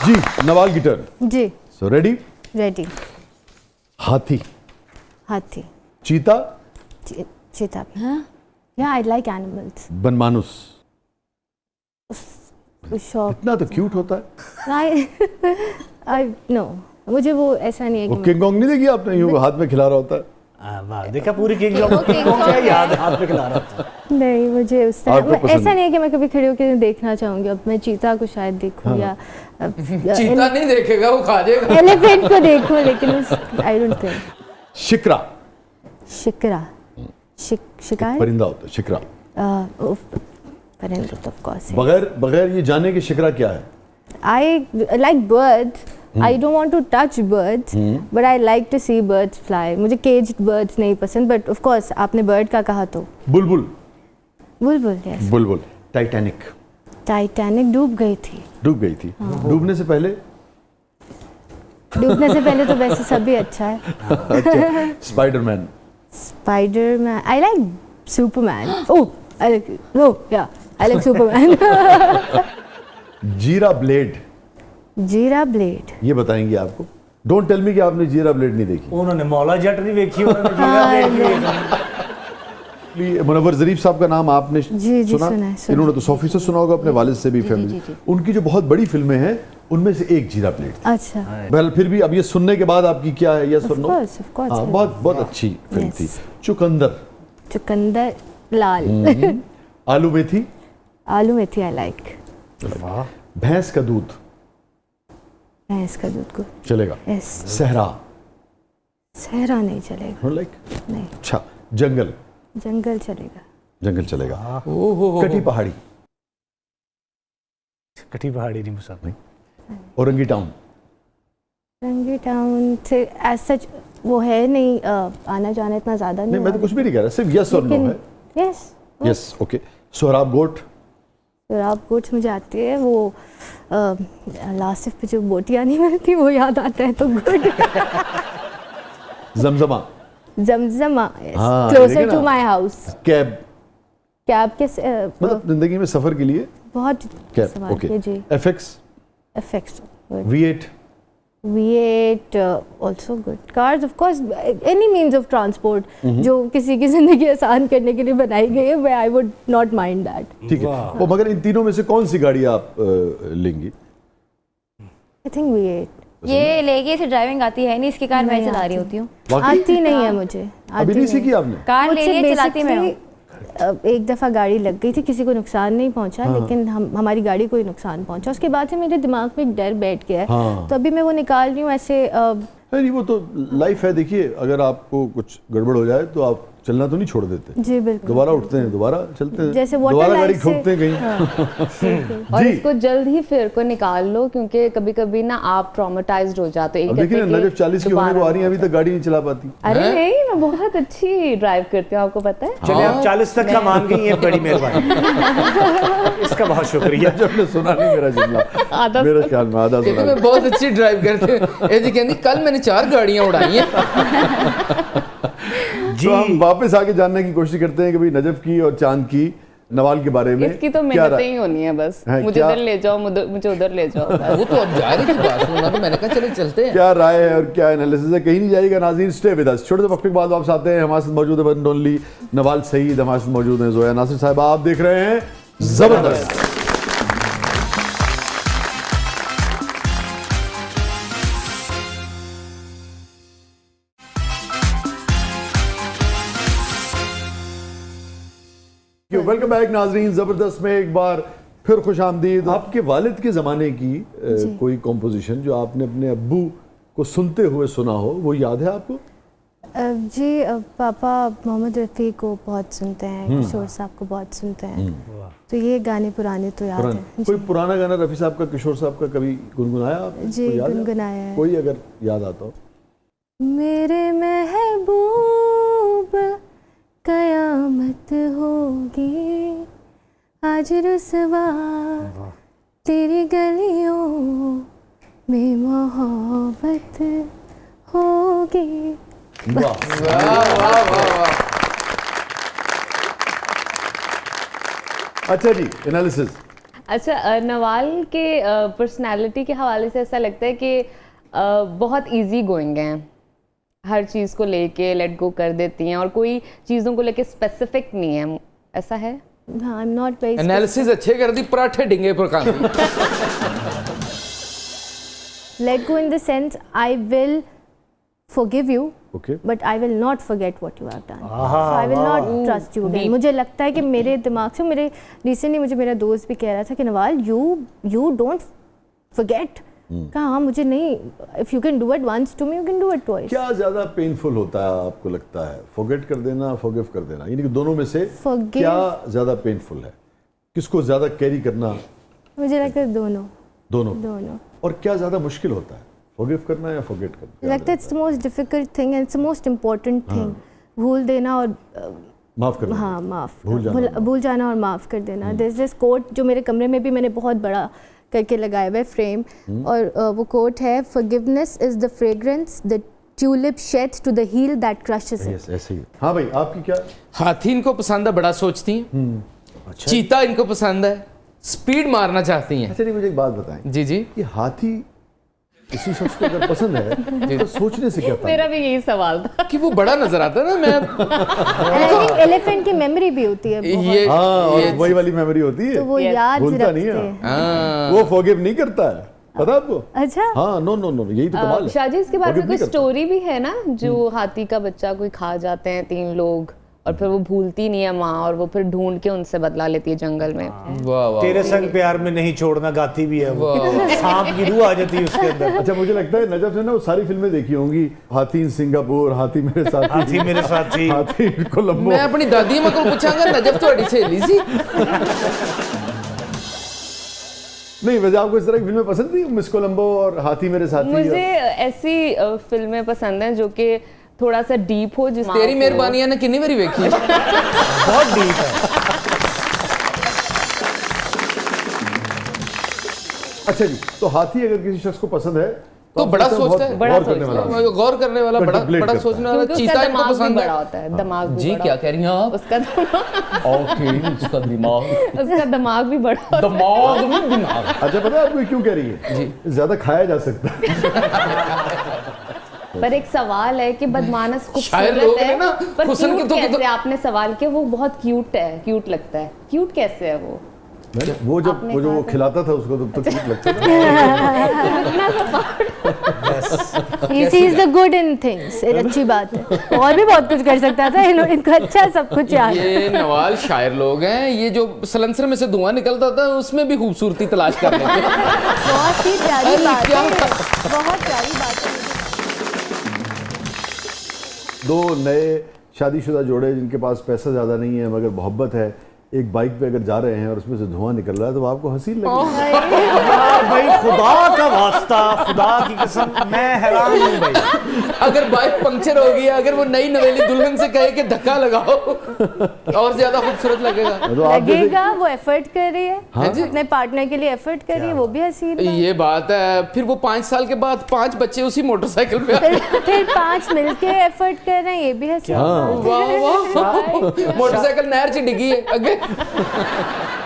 जी नवाल की टर्न। जी so ready? Ready. हाथी, हाथी, चीता, चीता भी। हाँ या आई लाइक एनिमल्स। बनमानुस, शौक इतना तो क्यूट होता है। आई नो, मुझे वो ऐसा नहीं है वो कि किंग कॉन्ग नहीं देखी आपने, यूं हाथ में खिला रहा होता है। वाह, देखा पूरी किंग कॉन्ग याद है, हाथ पे खिला रहा था। नहीं, मुझे उस आपको तरह पसंद ऐसा नहीं है कि मैं कभी खड़ी होकर देखना चाहूंगी। अब मैं चीता को शायद देखूं या चीता नहीं देखेगा, वो खा जाएगा। एलिफेंट को देखूं, लेकिन उस I don't think. Shikra, shikra, शिकार, परिंदा होता है शिकरा। परिंदा तो ऑफ कोर्स। बगैर ये जाने कि शिकरा क्या है। I like birds. I don't want to touch birds, but I like to see birds fly. मुझे caged birds नहीं पसंद, but of course आपने bird का कहा तो बुलबुल, बुलबुल। yes. बुलबुल। टाइटैनिक, टाइटैनिक डूब गई थी। डूब गई थी। डूबने से पहले डूबने से पहले तो वैसे सभी अच्छा है। अच्छा, Spiderman, Spider-Man. I like Superman. Oh, I like Superman. जीरा ब्लेड, जीरा ब्लेड। ये बताएंगे आपको। डोंट टेल मी कि आपने जीरा ब्लेड नहीं देखी। उन्होंने मौला जट नहीं देखी, उन्होंने जीरा ब्लेड नहीं देखी। मुनव्वर ज़रीफ साहब का नाम आपने जी, सुना? सुना है। इन्होंने तो 100% सुना होगा अपने वालिद से भी, फैमिली। उनकी जो बहुत बड़ी फिल्में हैं उनमें से एक जीरा ब्लेड थी। अच्छा। वेल फिर भी अब ये सुनने के बाद आपकी क्या है, यस और नो? Of course. हाँ, बहुत अच्छी फिल्म थी। चुकंदर, चुकंदर लाल। आलू मेथी, आलू मेथी आई लाइक। भैंस का दूध भैंस का दूध को चलेगा। यस। सहरा, सहरा नहीं चलेगा। लाइक। नहीं। अच्छा, जंगल, जंगल चलेगा। जंगल चलेगा। कटी पहाड़ी, कटी पहाड़ी नहीं पसंद। नहीं। औरंगी टाउन, रंगी टाउन से एज सच वो है नहीं, आना जाना इतना ज्यादा नहीं। नहीं मैं तो कुछ भी नहीं कह रहा, सिर्फ यस और नो है। यस। Yes, okay. सोहराब गोट, आप कुछ मुझे आती है वो लासिफ पे जो बोटियां नहीं मिलती वो याद आता है तो गुड। जमजमा, जमजमा, हाँ, क्लोजर लेकिन टू ना- माय हाउस। कैब, कैब के मतलब जिंदगी में सफर के लिए बहुत कैब, सवाल ओके। किए जी। FX, effects, V8, V8 also good. Cars of course, any means of transport जो किसी की जिंदगी आसान करने के लिए बनाई गई है, I would not mind that. ठीक है। वो मगर इन तीनों में से कौन सी गाड़ी आप लेंगी? I think V8. ये लेके इसे ड्राइविंग आती है नहीं, इसकी कार मैं चला रही होती हूँ। वाकई? आती नहीं है मुझे। अभी नहीं सीखी आपने? कार ले लिए चलाती मैं हूँ। एक दफ़ा गाड़ी लग गई थी, किसी को नुकसान नहीं पहुंचा, लेकिन हमारी गाड़ी को ही नुकसान पहुंचा। उसके बाद से मेरे दिमाग में एक डर बैठ गया है। हाँ। तो अभी मैं वो निकाल रही हूँ ऐसे। नहीं वो तो लाइफ है। देखिए अगर आपको कुछ गड़बड़ हो जाए तो आप चलना तो नहीं छोड़ देते, जी बिल्कुल। दोबारा उठते हैं, दोबारा चलते हैं, जैसे water दोबारा गाड़ी light से- ठोकते हैं कहीं। और जी। इसको जल्द ही फिर को निकाल लो, क्योंकि कभी कभी ना आप ट्रॉमेटाइज्ड हो जाते हो। अब देखिए ना, नजफ 40 की होने को आ रही है, अभी तक गाड़ी नहीं चला पाती। अरे नहीं, मैं बहुत अच्छी ड्राइव करती हूँ, आपको पता है। चलिए आप 40 तक का मान गई, ये बड़ी मेहरबानी। इसका बहुत शुक्रिया। जब ने सुना नहीं मेरा जुमला, मेरे ख्याल में आधा कहते सुना। मैं बहुत अच्छी ड्राइव करते हैं। ये जी कहती कल मैंने 4 गाड़ियां उड़ाई हैं। तो हम वापस आके जानने की कोशिश करते हैं कि भाई नजफ की और चांद की नवाल के बारे में इसकी तो क्या मेहनत ही होनी है बस। है, मुझे क्या- इधर ले जाओ, मुझे उधर ले जाओ। वो तो अब जा रही थी बात सुनना, तो मैंने कहा चलो चलते हैं। क्या राय है और क्या एनालिसिस है, कहीं नहीं जाएगा। नाज़रीन स्टे विद अस। छोटे से वक्त के बाद वापस आते हैं। हमारे साथ मौजूद है वन ओनली नवाल सईद, हमारे साथ मौजूद है जोया नासिर साहिबा। आप देख रहे हैं जबरदस्त। वेलकम बैक नाजरीन, जबरदस्त में एक बार फिर खुश आमदीद। आपके वालिद के ज़माने की कोई कॉम्पोजिशन जो आपने अपने अब्बू को सुनते हुए सुना हो, वो याद है आपको? जी पापा मोहम्मद रफ़ी को बहुत सुनते हैं, किशोर साहब को बहुत सुनते हैं, तो ये गाने पुराने तो याद हैं। कोई पुराना गाना रफ़ी साहब का, किशोर साहब का कभी गुनगुनाया आपने? जी कोई याद है? गुनगुनाया है। कोई अगर याद आता हो। मेरे महबूब कयामत होगी आज रुसवा तेरी गलियों में मोहब्बत होगी। वाह वाह वाह वाह वाह। अच्छा जी, एनालिसिस। अच्छा, नवाल के पर्सनालिटी के हवाले से ऐसा लगता है कि बहुत इजी गोइंग हैं, हर चीज़ को लेके लेट गो कर देती हैं और कोई चीज़ों को लेके स्पेसिफिक नहीं है, ऐसा है? हाँ, I am not very analysis अच्छे कर दी, पराठे डिंगे पर काम let go in the sense I will forgive you, Okay. but I will not forget what you have done. So I will not trust you again. मुझे लगता है कि मेरे दिमाग से recently मुझे मेरा दोस्त भी कह रहा था कि नवाल you don't forget. कहा हाँ मुझे नहीं, if you can do it once to me, you can do it twice. क्या ज्यादा पेनफुल होता है आपको लगता है, फॉरगेट कर देना, फॉरगिव कर देना, यानी कि दोनों में से Forgive. क्या ज्यादा पेनफुल है, किसको ज्यादा कैरी करना? मुझे लगता है दोनों. और क्या ज्यादा मुश्किल होता है, फॉरगिव करना या फॉरगेट करना? लगता है it's the most difficult thing and it's the most important thing. भूल देना और माफ करना. हाँ माफ भूल जाना और माफ कर देना. There's this quote जो मेरे कमरे में भी मैंने बहुत बड़ा करके लगाया हुआ है फ्रेम, और वो कोट है, forgiveness is the fragrance the tulip sheds to the heel that crushes it. Yes, ऐसे ही. हाँ भाई, आपकी क्या? हाथी इनको पसंद है, बड़ा सोचती हैं। चीता इनको पसंद है, स्पीड मारना चाहती हैं। अच्छा नहीं, मुझे एक बात बताएं, जी जी, ये हाथी किसी शख्स को अगर पसंद है तो सोचने से क्या मेरा भी यही सवाल था कि वो बड़ा नजर आता है ना। मैं एलिफेंट की मेमोरी भी होती है बहुत, ये हाँ, और वही वाली मेमोरी होती है, तो वो Yes. याद भूलता रखते नहीं है। हैं. वो फॉरगिव नहीं करता है, पता है आपको? अच्छा, हाँ, नो नो नो, यही तो कमाल है। शाहजी, इसके बारे में Forgive कोई नहीं करता। स्टोरी भी है ना, जो हाथी का बच्चा कोई खा जाते हैं 3 लोग और फिर वो भूलती नहीं है माँ, और वो फिर ढूंढ के उनसे बदला लेती है जंगल में। वाह वाह, तेरे संग प्यार में नहीं छोड़ना गाती भी है वो, सांप की रूह आ जाती है उसके अंदर। अच्छा, मुझे लगता है नजफ ने ना वो सारी फिल्में देखी होंगी, हाथी इन सिंगापुर, हाथी मेरे साथी, हाथी मेरे साथी, हाथी कोलंबो। मैं अपनी दादी मां को पूछांगा, नजफ थोड़ी सहेली सी। नहीं, वैसे आपको इस तरह की फिल्में पसंद थी, मिस कोलंबो और हाथी मेरे साथी? मुझे ऐसी फिल्में पसंद हैं जो कि थोड़ा सा डीप हो, जिस तेरी मेहरबानी ने कितनी बारी देखी? बहुत डीप है। अच्छा जी, तो हाथी अगर किसी शख्स को पसंद है तो आप बड़ा कहते हैं सोचता है, बहुत गौर करने वाला है। गौर करने वाला, बड़ा Contemplate बड़ा करता सोचने है। वाला। क्योंकि चीता उसका इनको दिमाग भी पसंद बड़ा है। होता है, दिमाग भी जी, बड़ा क्या कह रही हैं आप? उसका ओके, उसका दिमाग, उसका दिमाग भी बड़ा होता है। दिमाग में दिमाग। अच्छा, पता है आपको ये क्यों कह रही है? जी। ज्यादा खाया जा सकता है। पर एक सवाल है कि बदमानस शायर खूबसूरत लोग है, ने ना पर हुस्न क्यूट के तो कैसे? आपने सवाल किया, वो बहुत क्यूट है, क्यूट लगता है। क्यूट कैसे है वो? वो जब आपने वो जो कहा वो था। खिलाता था उसको तो ठीक लगता था। he sees the good in things. ये अच्छी बात है, और भी बहुत कुछ कर सकता था, इनको अच्छा सब कुछ याद है. ये नवाल शायर लोग हैं, ये जो सलेंसर में से धुआं निकलता था उसमें भी खूबसूरती तलाश कर लेते हैं। बहुत ही प्यारी अरे बात क्या है, बात। बहुत प्यारी बात है. दो नए शादीशुदा जोड़े जिनके पास पैसा ज़्यादा नहीं है मगर मोहब्बत है, एक बाइक पे अगर जा रहे हैं और उसमें से धुआं निकल रहा है तो आपको हंसी लगेगी। भाई खुदा का वास्ता, खुदा की कसम, मैं हैरान हूँ भाई। अगर बाइक पंक्चर हो गई, अगर वो नई नवेली दुल्हन से कहे कि धक्का लगाओ, और ज्यादा खूबसूरत लगेगा। तो आप जैसे लगेगा वो एफर्ट कर रही है, हाँ जी। अपने पार्टनर के लिए एफर्ट कर रही है, वो भी हसीन है. ये बात है। फिर वो 5 साल के बाद 5 बच्चे उसी मोटरसाइकिल पे फिर 5 मिलके एफर्ट कर रहे हैं, ये भी हसीन. हाँ। वाह वाह, मोटरसाइकिल नहर च डिगी है अगे।